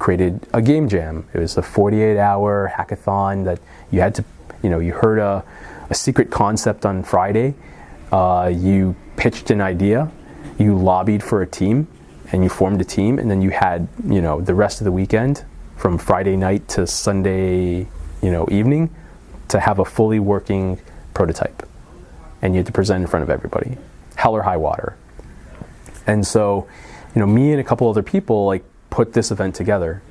created a game jam. It was a 48-hour hackathon that you had to, you heard a secret concept on Friday, you pitched an idea, you lobbied for a team, and you formed a team, and then you had, the rest of the weekend from Friday night to Sunday, evening to have a fully working prototype. And you had to present in front of everybody, hell or high water. And so, me and a couple other people like put this event together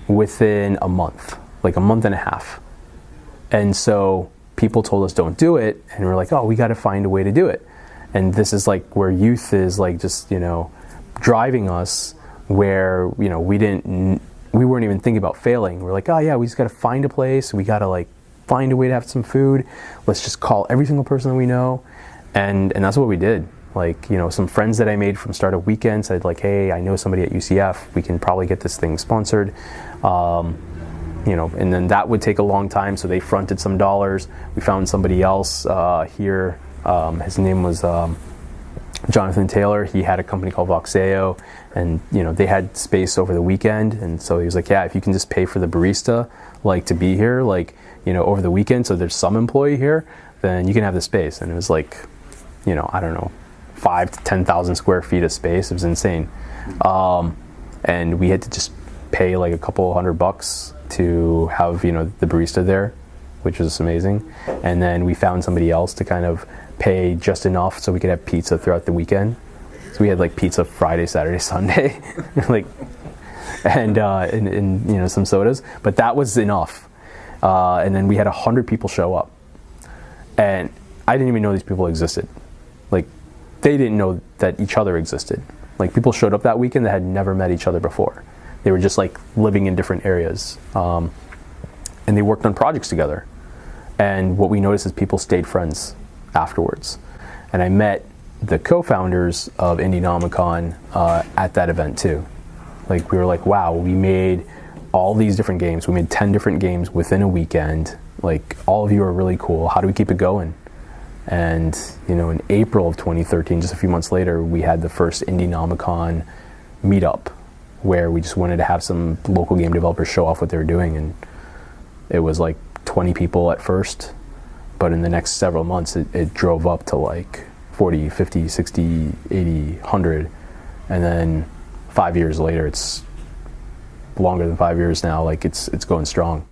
within a month, like a month and a half. And so people told us don't do it, and we're like, oh, we got to find a way to do it. And this is like where youth is like just, driving us, where, we weren't even thinking about failing. We're like, oh yeah, we just got to find a place. We got to like find a way to have some food. Let's just call every single person that we know. And that's what we did. Like, some friends that I made from Startup Weekend said like, hey, I know somebody at UCF. We can probably get this thing sponsored. And then that would take a long time. So they fronted some dollars. We found somebody else here. His name was Jonathan Taylor. He had a company called Voxeo, and they had space over the weekend. And so he was like, yeah, if you can just pay for the barista, like to be here, like, over the weekend, so there's some employee here, then you can have the space. And it was like, I don't know, 5,000 to 10,000 square feet of space. It was insane. And we had to just pay like a couple $100 to have, the barista there, which was amazing. And then we found somebody else to kind of pay just enough so we could have pizza throughout the weekend. So we had like pizza Friday, Saturday, Sunday, like, and some sodas, but that was enough. And then we had 100 people show up, and I didn't even know these people existed. Like, they didn't know that each other existed. Like, people showed up that weekend that had never met each other before. They were just like living in different areas, and they worked on projects together. And what we noticed is people stayed friends afterwards. And I met the co-founders of Indienomicon at that event too. Like, we were like, wow, we made all these different games. We made 10 different games within a weekend. Like, all of you are really cool. How do we keep it going? And, in April of 2013, just a few months later, we had the first Indienomicon meetup, where we just wanted to have some local game developers show off what they were doing. And it was like 20 people at first, but in the next several months, it drove up to like 40, 50, 60, 80, 100. And then 5 years later, it's longer than 5 years now, like it's going strong.